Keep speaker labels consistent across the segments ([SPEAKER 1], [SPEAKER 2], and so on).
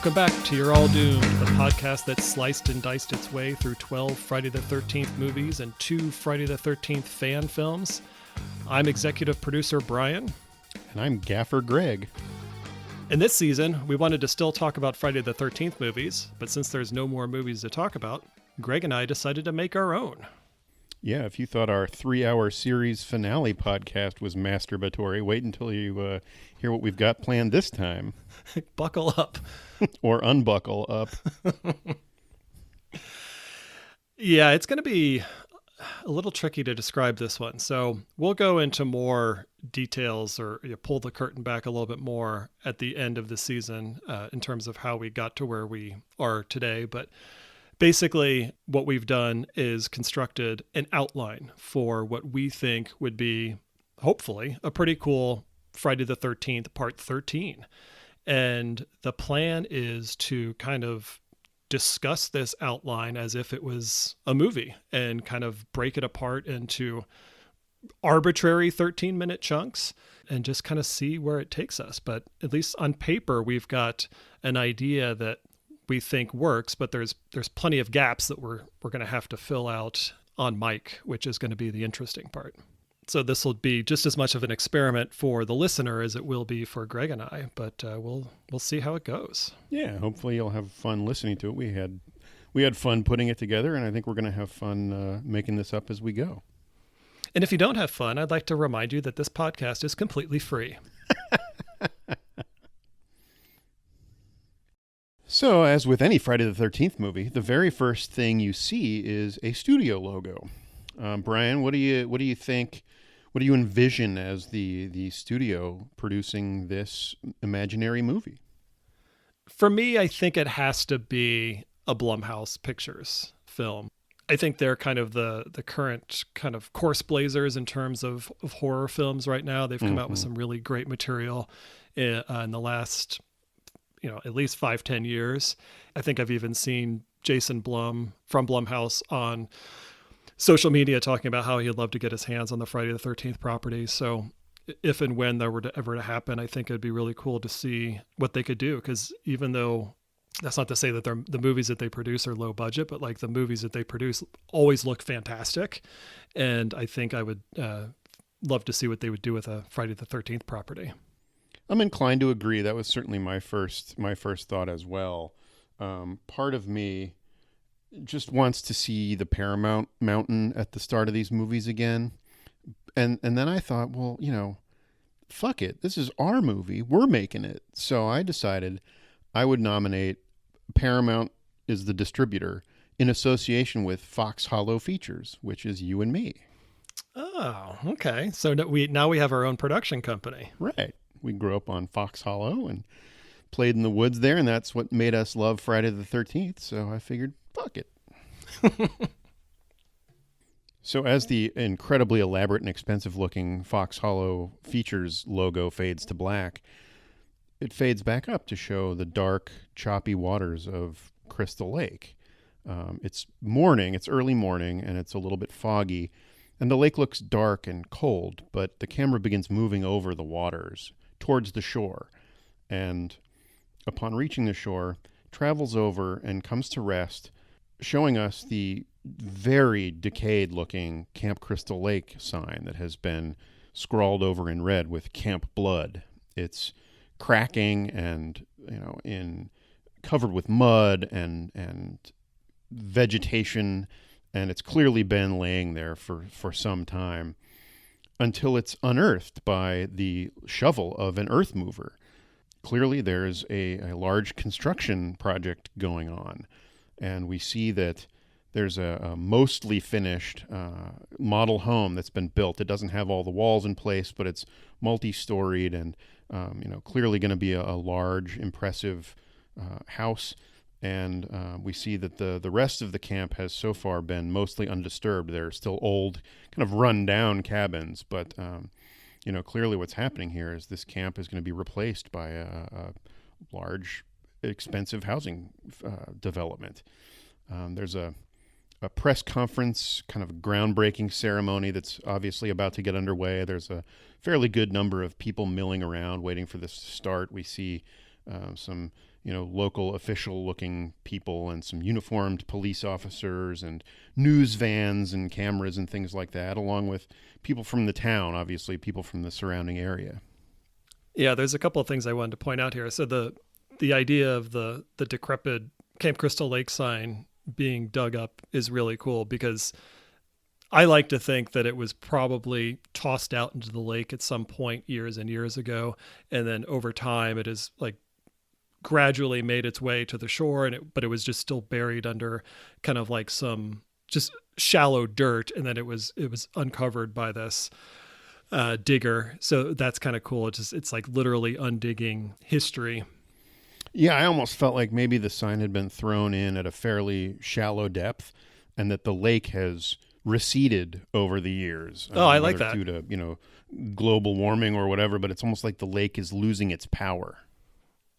[SPEAKER 1] Welcome back to You're All Doomed, the podcast that sliced and diced its way through 12 Friday the 13th movies and 2 Friday the 13th fan films. I'm executive producer Brian.
[SPEAKER 2] And I'm Gaffer Greg.
[SPEAKER 1] In this season, we wanted to still talk about Friday the 13th movies, but since there's no more movies to talk about, Greg and I decided to make our own.
[SPEAKER 2] Yeah, if you thought our 3-hour series finale podcast was masturbatory, wait until you hear what we've got planned this time.
[SPEAKER 1] Buckle up.
[SPEAKER 2] Or unbuckle up.
[SPEAKER 1] Yeah, it's going to be a little tricky to describe this one. So we'll go into more details or pull the curtain back a little bit more at the end of the season in terms of how we got to where we are today. But basically, what we've done is constructed an outline for what we think would be, hopefully, a pretty cool Friday the 13th, Part 13. And the plan is to kind of discuss this outline as if it was a movie and kind of break it apart into arbitrary 13-minute chunks and just kind of see where it takes us. But at least on paper, we've got an idea that we think works, but there's plenty of gaps that we're going to have to fill out on mic, which is going to be the interesting part. So this will be just as much of an experiment for the listener as it will be for Greg and I, but we'll see how it goes.
[SPEAKER 2] Yeah, hopefully you'll have fun listening to it. We had fun putting it together, and I think we're going to have fun making this up as we go.
[SPEAKER 1] And if you don't have fun, I'd like to remind you that this podcast is completely free.
[SPEAKER 2] So, as with any Friday the 13th movie, the very first thing you see is a studio logo. Brian, what do you think? What do you envision as the studio producing this imaginary movie?
[SPEAKER 1] For me, I think it has to be a Blumhouse Pictures film. I think they're kind of the current kind of course blazers in terms of horror films right now. They've come out with some really great material in the last, at least 5-10 years. I think I've even seen Jason Blum from Blumhouse on social media talking about how he'd love to get his hands on the Friday the 13th property. So if and when that were to ever to happen, I think it'd be really cool to see what they could do. Because even though that's not to say that the movies that they produce are low budget, but like the movies that they produce always look fantastic. And I think I would love to see what they would do with a Friday the 13th property.
[SPEAKER 2] I'm inclined to agree. That was certainly my first thought as well. Part of me just wants to see the Paramount Mountain at the start of these movies again. And then I thought, well, fuck it. This is our movie. We're making it. So I decided I would nominate Paramount is the distributor in association with Fox Hollow Features, which is you and me.
[SPEAKER 1] Oh, okay. So now we have our own production company.
[SPEAKER 2] Right. We grew up on Fox Hollow and played in the woods there, and that's what made us love Friday the 13th. So I figured, fuck it. So as the incredibly elaborate and expensive-looking Fox Hollow Features logo fades to black, it fades back up to show the dark, choppy waters of Crystal Lake. It's morning, it's early morning, and it's a little bit foggy, and the lake looks dark and cold, but the camera begins moving over the waters towards the shore, and upon reaching the shore, travels over and comes to rest, showing us the very decayed-looking Camp Crystal Lake sign that has been scrawled over in red with Camp Blood. It's cracking and covered with mud and vegetation, and it's clearly been laying there for some time until it's unearthed by the shovel of an earth mover. Clearly there's a large construction project going on, and we see that there's a mostly finished model home that's been built. It doesn't have all the walls in place, but it's multi-storied and clearly going to be a large, impressive house. And we see that the rest of the camp has so far been mostly undisturbed. They're still old, kind of run-down cabins, but clearly what's happening here is this camp is going to be replaced by a large, expensive housing development. There's a press conference, kind of groundbreaking ceremony that's obviously about to get underway. There's a fairly good number of people milling around waiting for this to start. We see some local official looking people and some uniformed police officers and news vans and cameras and things like that, along with people from the town, obviously people from the surrounding area.
[SPEAKER 1] Yeah, there's a couple of things I wanted to point out here. So the idea of the decrepit Camp Crystal Lake sign being dug up is really cool, because I like to think that it was probably tossed out into the lake at some point years and years ago, and then over time it has like gradually made its way to the shore, but it was just still buried under kind of like some just shallow dirt, and then it was uncovered by this digger. So that's kind of cool. It's like literally undigging history.
[SPEAKER 2] Yeah, I almost felt like maybe the sign had been thrown in at a fairly shallow depth, and that the lake has receded over the years.
[SPEAKER 1] Oh, I like that.
[SPEAKER 2] Due to, global warming or whatever, but it's almost like the lake is losing its power.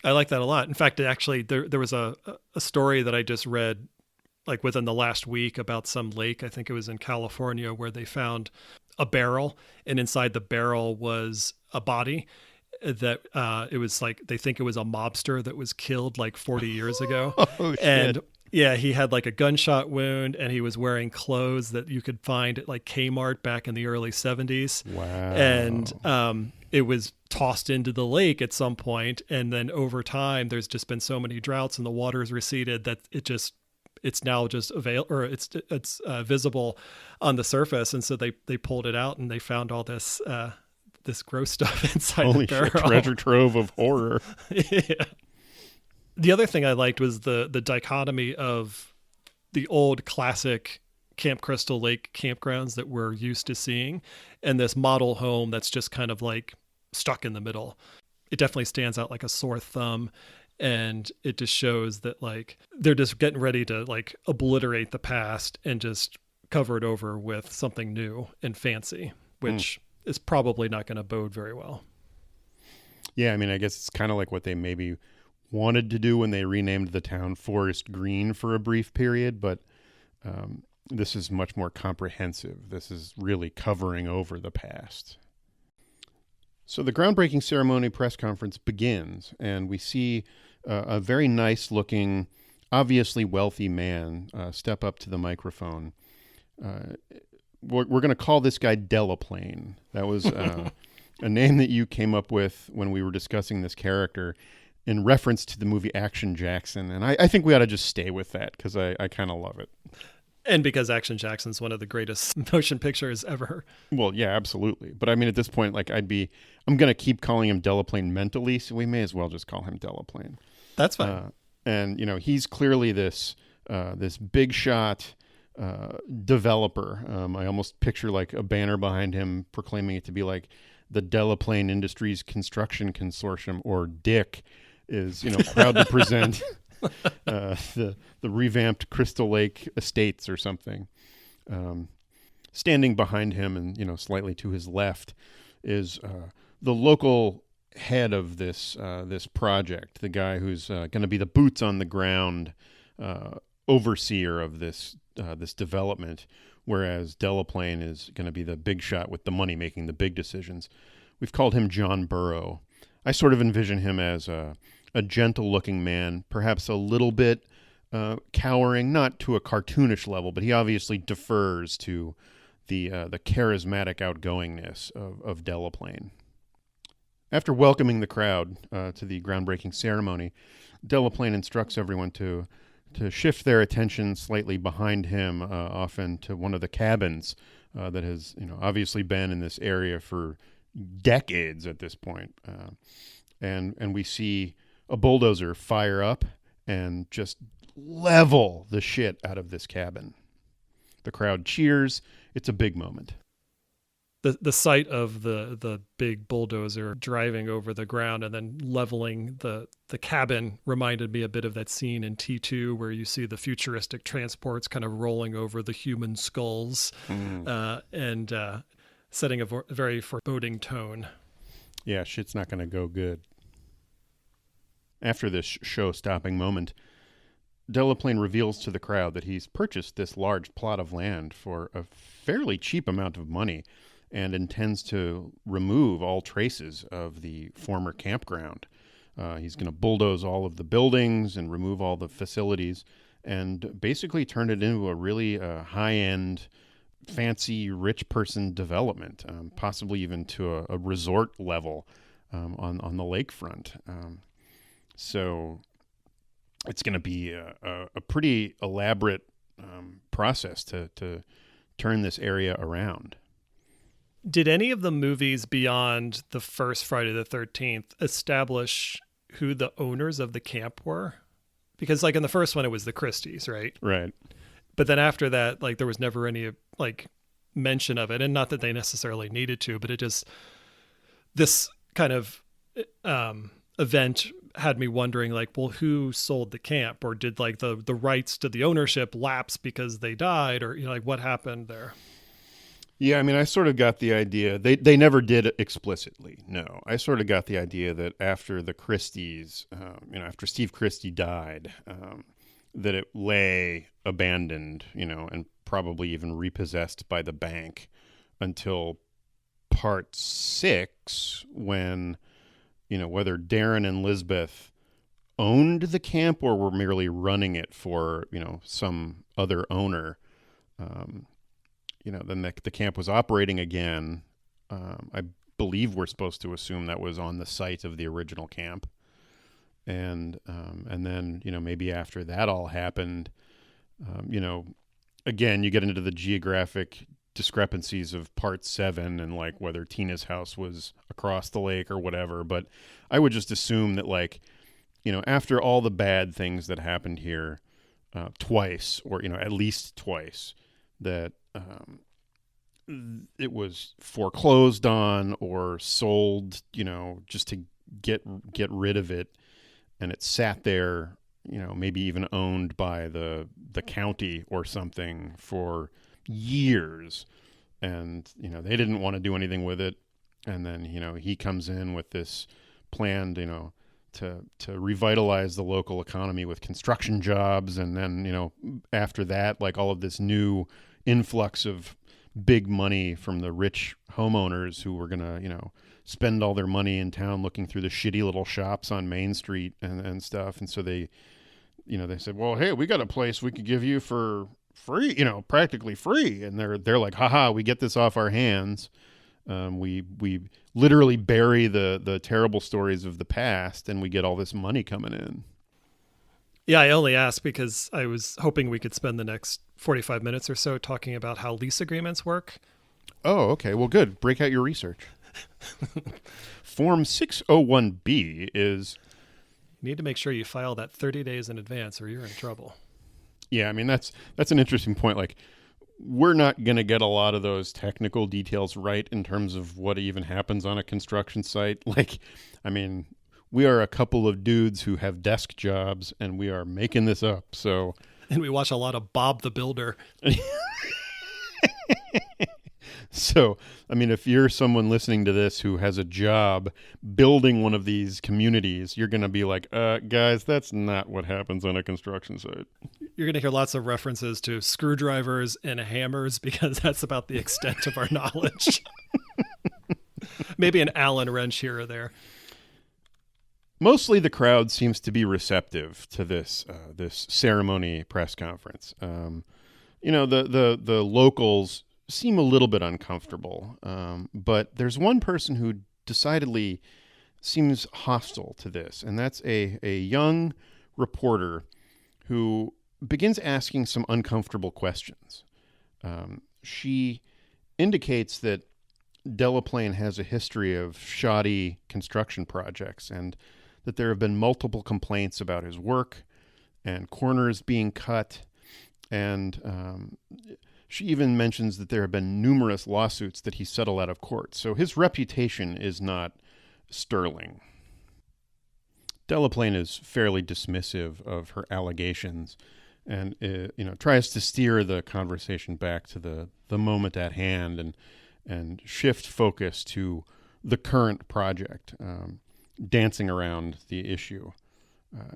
[SPEAKER 1] I like that a lot. In fact, actually, there was a story that I just read like within the last week about some lake. I think it was in California, where they found a barrel, and inside the barrel was a body that it was like, they think it was a mobster that was killed like 40 years ago.
[SPEAKER 2] Oh, shit.
[SPEAKER 1] And yeah, he had like a gunshot wound, and he was wearing clothes that you could find at like Kmart back in the early 70s.
[SPEAKER 2] Wow.
[SPEAKER 1] And it was tossed into the lake at some point, and then over time there's just been so many droughts and the water's receded that it's now just it's visible on the surface. And so they pulled it out, and they found all this gross stuff inside
[SPEAKER 2] Holy
[SPEAKER 1] the barrel.
[SPEAKER 2] shit, treasure trove of horror.
[SPEAKER 1] Yeah. The other thing I liked was the dichotomy of the old classic Camp Crystal Lake campgrounds that we're used to seeing, and this model home that's just kind of like stuck in the middle. It definitely stands out like a sore thumb, and it just shows that like they're just getting ready to like obliterate the past and just cover it over with something new and fancy, which is probably not going to bode very well.
[SPEAKER 2] Yeah, I mean, I guess it's kind of like what they maybe wanted to do when they renamed the town Forest Green for a brief period, but this is much more comprehensive. This is really covering over the past. So the groundbreaking ceremony press conference begins, and we see a very nice-looking, obviously wealthy man step up to the microphone. We're going to call this guy Delaplane. That was a name that you came up with when we were discussing this character in reference to the movie Action Jackson. And I think we ought to just stay with that, because I kind of love it.
[SPEAKER 1] And because Action Jackson's one of the greatest motion pictures ever.
[SPEAKER 2] Well, yeah, absolutely. But I mean, at this point, like I'm going to keep calling him Delaplane mentally, so we may as well just call him Delaplane.
[SPEAKER 1] That's fine.
[SPEAKER 2] And, he's clearly this big shot developer. I almost picture like a banner behind him proclaiming it to be like the Delaplane Industries Construction Consortium, or DIC, is, proud to present the revamped Crystal Lake Estates or something. Standing behind him and, slightly to his left is the local head of this project, the guy who's going to be the boots on the ground overseer of this development, whereas Delaplane is going to be the big shot with the money, making the big decisions. We've called him John Burrow. I sort of envision him as a gentle-looking man, perhaps a little bit cowering, not to a cartoonish level, but he obviously defers to the charismatic outgoingness of Delaplane. After welcoming the crowd to the groundbreaking ceremony, Delaplane instructs everyone to shift their attention slightly behind him, often to one of the cabins that has, obviously been in this area for decades at this point. And we see a bulldozer fire up and just level the shit out of this cabin. The crowd cheers. It's a big moment.
[SPEAKER 1] The sight of the big bulldozer driving over the ground and then leveling the cabin reminded me a bit of that scene in T2 where you see the futuristic transports kind of rolling over the human skulls and setting a very foreboding tone.
[SPEAKER 2] Yeah, shit's not going to go good. After this show-stopping moment, Delaplane reveals to the crowd that he's purchased this large plot of land for a fairly cheap amount of money and intends to remove all traces of the former campground. He's going to bulldoze all of the buildings and remove all the facilities and basically turn it into a really high-end, fancy, rich person development, possibly even to a resort level on the lakefront. So it's going to be a pretty elaborate process to turn this area around.
[SPEAKER 1] Did any of the movies beyond the first Friday the 13th establish who the owners of the camp were? Because like in the first one, it was the Christies, right?
[SPEAKER 2] Right.
[SPEAKER 1] But then after that, like there was never any like mention of it. And not that they necessarily needed to, but it just, this kind of event had me wondering like, well, who sold the camp, or did like the rights to the ownership lapse because they died, or, you know, like what happened there?
[SPEAKER 2] Yeah, I mean, I sort of got the idea. They never did it explicitly. No, I sort of got the idea that after the Christies, after Steve Christie died, that it lay abandoned, and probably even repossessed by the bank until part 6, when, whether Darren and Lisbeth owned the camp or were merely running it for, some other owner. Then the camp was operating again. I believe we're supposed to assume that was on the site of the original camp. And then, maybe after that all happened, again, you get into the geographic discrepancies of part 7 and like whether Tina's house was across the lake or whatever. But I would just assume that like, after all the bad things that happened here twice, or, at least twice, that it was foreclosed on or sold, just to get rid of it, and it sat there, maybe even owned by the county or something for years, and they didn't want to do anything with it, and then he comes in with this plan, to revitalize the local economy with construction jobs, and then after that, like all of this new influx of big money from the rich homeowners who were going to, spend all their money in town looking through the shitty little shops on Main Street and stuff. And so they said, well, hey, we got a place we could give you for free, practically free. And they're like, haha, we get this off our hands. We literally bury the terrible stories of the past, and we get all this money coming in.
[SPEAKER 1] Yeah, I only asked because I was hoping we could spend the next 45 minutes or so talking about how lease agreements work.
[SPEAKER 2] Oh, okay. Well, good. Break out your research. Form 601B is...
[SPEAKER 1] You need to make sure you file that 30 days in advance or you're in trouble.
[SPEAKER 2] Yeah, I mean, that's an interesting point. Like, we're not going to get a lot of those technical details right in terms of what even happens on a construction site. Like, I mean... We are a couple of dudes who have desk jobs, and we are making this up. So,
[SPEAKER 1] and we watch a lot of Bob the Builder.
[SPEAKER 2] So, I mean, if you're someone listening to this who has a job building one of these communities, you're going to be like, guys, that's not what happens on a construction site.
[SPEAKER 1] You're going to hear lots of references to screwdrivers and hammers because that's about the extent of our knowledge. Maybe an Allen wrench here or there.
[SPEAKER 2] Mostly the crowd seems to be receptive to this ceremony press conference. The locals seem a little bit uncomfortable, but there's one person who decidedly seems hostile to this, and that's a young reporter who begins asking some uncomfortable questions. She indicates that Delaplane has a history of shoddy construction projects, and that there have been multiple complaints about his work and corners being cut. And she even mentions that there have been numerous lawsuits that he settled out of court. So his reputation is not sterling. Delaplane is fairly dismissive of her allegations and, tries to steer the conversation back to the moment at hand and shift focus to the current project. Dancing around the issue.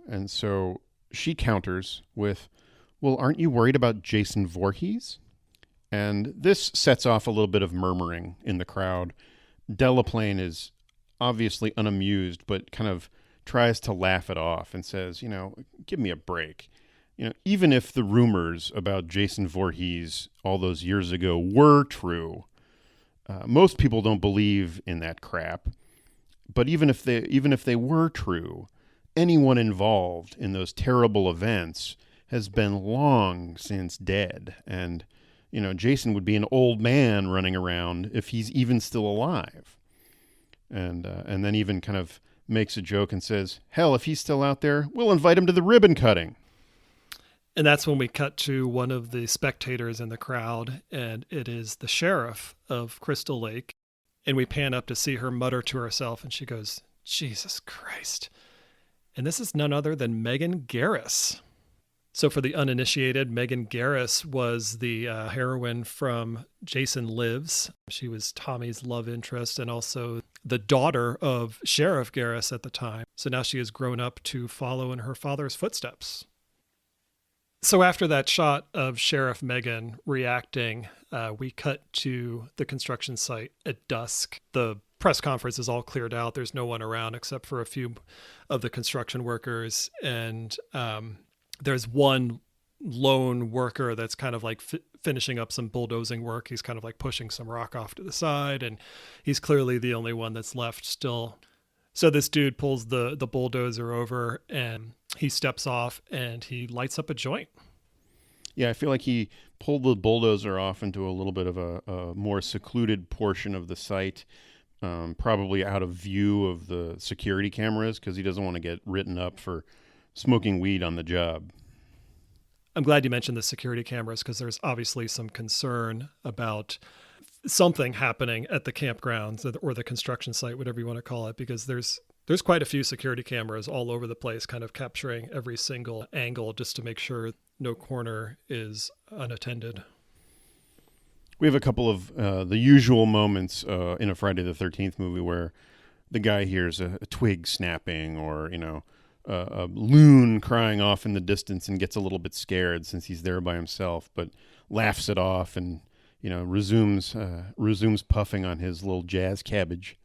[SPEAKER 2] And so she counters with, well, aren't you worried about Jason Voorhees? And this sets off a little bit of murmuring in the crowd. Delaplane is obviously unamused, but kind of tries to laugh it off and says, give me a break. Even if the rumors about Jason Voorhees all those years ago were true, most people don't believe in that crap. But even if they were true, anyone involved in those terrible events has been long since dead. And, Jason would be an old man running around if he's even still alive. And then even kind of makes a joke and says, hell, if he's still out there, we'll invite him to the ribbon cutting.
[SPEAKER 1] And that's when we cut to one of the spectators in the crowd, and it is the sheriff of Crystal Lake. And we pan up to see her mutter to herself, and she goes, Jesus Christ. And this is none other than Megan Garris. So for the uninitiated, Megan Garris was the heroine from Jason Lives. She was Tommy's love interest and also the daughter of Sheriff Garris at the time. So now she has grown up to follow in her father's footsteps. So after that shot of Sheriff Megan reacting, we cut to the construction site at dusk. The press conference is all cleared out. There's no one around except for a few of the construction workers. And there's one lone worker that's kind of like finishing up some bulldozing work. He's kind of like pushing some rock off to the side, and he's clearly the only one that's left still. So this dude pulls the bulldozer over, and he steps off and he lights up a joint.
[SPEAKER 2] Yeah, I feel like he pulled the bulldozer off into a little bit of a more secluded portion of the site, probably out of view of the security cameras, because he doesn't want to get written up for smoking weed on the job.
[SPEAKER 1] I'm glad you mentioned the security cameras, because there's obviously some concern about something happening at the campgrounds or the construction site, whatever you want to call it, because there's quite a few security cameras all over the place, kind of capturing every single angle just to make sure no corner is unattended.
[SPEAKER 2] We have a couple of the usual moments in a Friday the 13th movie where the guy hears a twig snapping or, a loon crying off in the distance and gets a little bit scared since he's there by himself, but laughs it off and, resumes puffing on his little jazz cabbage.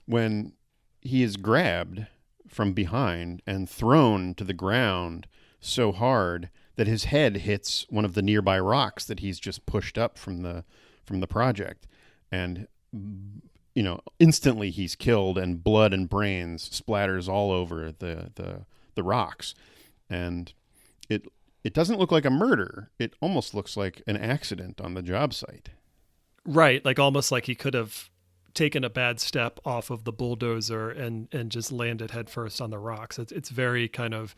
[SPEAKER 2] When he is grabbed from behind and thrown to the ground so hard that his head hits one of the nearby rocks that he's just pushed up from the project, and instantly he's killed, and blood and brains splatters all over the rocks, and it doesn't look like a murder. It almost looks like an accident on the job site.
[SPEAKER 1] Right, like almost like he could have taken a bad step off of the bulldozer and just landed headfirst on the rocks. It's very kind of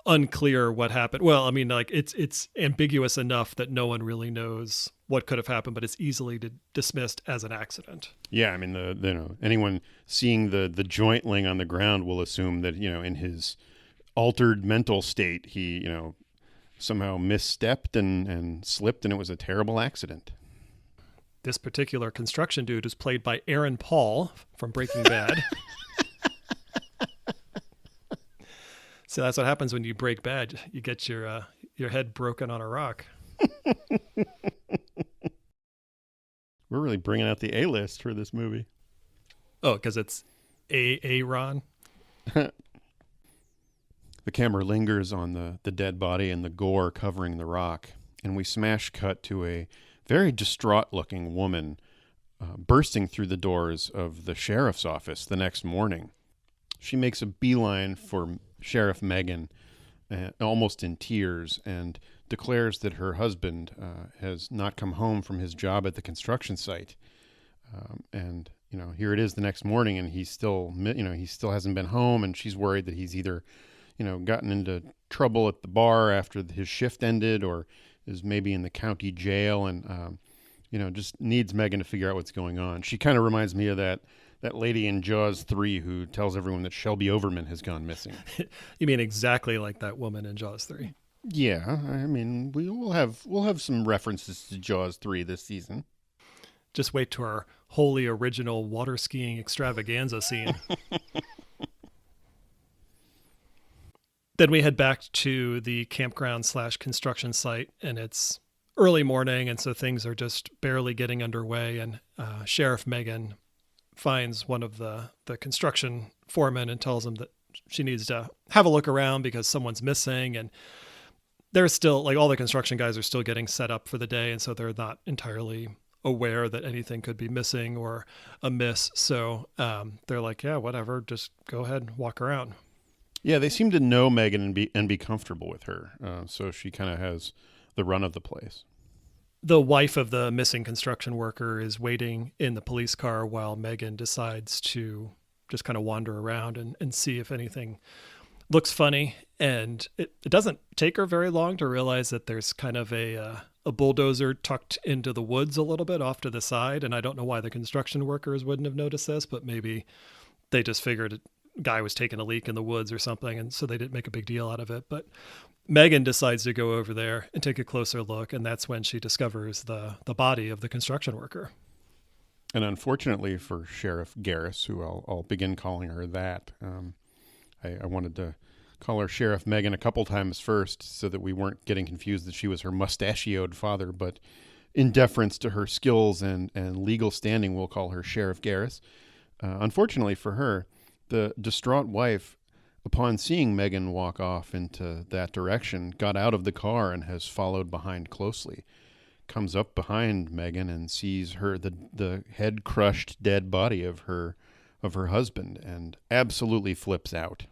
[SPEAKER 1] unclear what happened. Well, I mean, like it's ambiguous enough that no one really knows what could have happened, but it's easily dismissed as an accident.
[SPEAKER 2] Yeah, I mean, anyone seeing the joint laying on the ground will assume that, in his altered mental state, he, somehow misstepped and slipped, and it was a terrible accident.
[SPEAKER 1] This particular construction dude is played by Aaron Paul from Breaking Bad. So that's what happens when you break bad. You get your head broken on a rock.
[SPEAKER 2] We're really bringing out the A-list for this movie.
[SPEAKER 1] Oh, because it's Aaron.
[SPEAKER 2] The camera lingers on the dead body and the gore covering the rock, and we smash cut to a very distraught-looking woman bursting through the doors of the sheriff's office the next morning. She makes a beeline for Sheriff Megan, almost in tears, and declares that her husband has not come home from his job at the construction site. And here it is the next morning, and he still hasn't been home, and she's worried that he's either, gotten into trouble at the bar after his shift ended, or is maybe in the county jail, and just needs Megan to figure out what's going on. She kind of reminds me of that lady in Jaws 3 who tells everyone that Shelby Overman has gone missing.
[SPEAKER 1] You mean exactly like that woman in Jaws 3?
[SPEAKER 2] Yeah, I mean, we'll have some references to Jaws 3 this season.
[SPEAKER 1] Just wait to our wholly original water skiing extravaganza scene. Then we head back to the campground/construction site, and it's early morning, and so things are just barely getting underway, and Sheriff Megan finds one of the construction foremen and tells him that she needs to have a look around because someone's missing. And they're still, like, all the construction guys are still getting set up for the day. And so they're not entirely aware that anything could be missing or amiss. So they're like, yeah, whatever, just go ahead and walk around.
[SPEAKER 2] Yeah, they seem to know Megan and be comfortable with her. So she kind of has the run of the place.
[SPEAKER 1] The wife of the missing construction worker is waiting in the police car while Megan decides to just kind of wander around and see if anything looks funny. And it doesn't take her very long to realize that there's kind of a bulldozer tucked into the woods a little bit off to the side. And I don't know why the construction workers wouldn't have noticed this, but maybe they just figured a guy was taking a leak in the woods or something. And so they didn't make a big deal out of it. But Megan decides to go over there and take a closer look. And that's when she discovers the body of the construction worker.
[SPEAKER 2] And unfortunately for Sheriff Garris, who I'll begin calling her that, I wanted to call her Sheriff Megan a couple times first so that we weren't getting confused that she was her mustachioed father. But in deference to her skills and legal standing, we'll call her Sheriff Garris. Unfortunately for her, the distraught wife, upon seeing Megan walk off into that direction, got out of the car and has followed behind closely. Comes up behind Megan and sees her the head crushed dead body of her husband and absolutely flips out.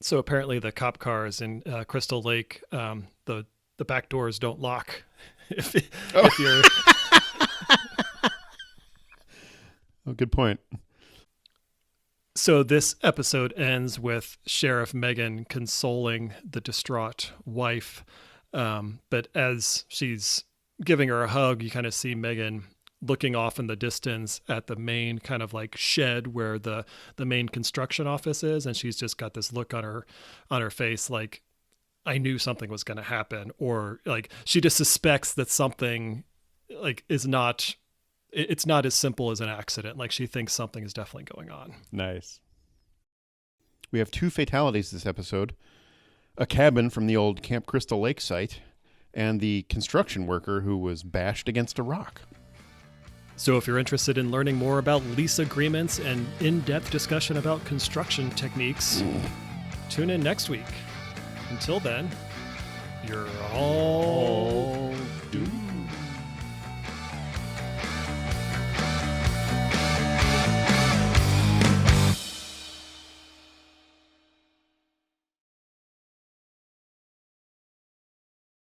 [SPEAKER 1] So apparently the cop cars in Crystal Lake, the back doors don't lock if you're.
[SPEAKER 2] Oh, good point.
[SPEAKER 1] So this episode ends with Sheriff Megan consoling the distraught wife, but as she's giving her a hug, you kind of see Megan looking off in the distance at the main kind of like shed where the main construction office is, and she's just got this look on her face like, I knew something was going to happen, or like she just suspects that something like it's not as simple as an accident. Like she thinks something is definitely going on.
[SPEAKER 2] Nice. We have 2 fatalities this episode: a cabin from the old Camp Crystal Lake site, and the construction worker who was bashed against a rock.
[SPEAKER 1] So if you're interested in learning more about lease agreements and in-depth discussion about construction techniques, tune in next week. Until then, you're all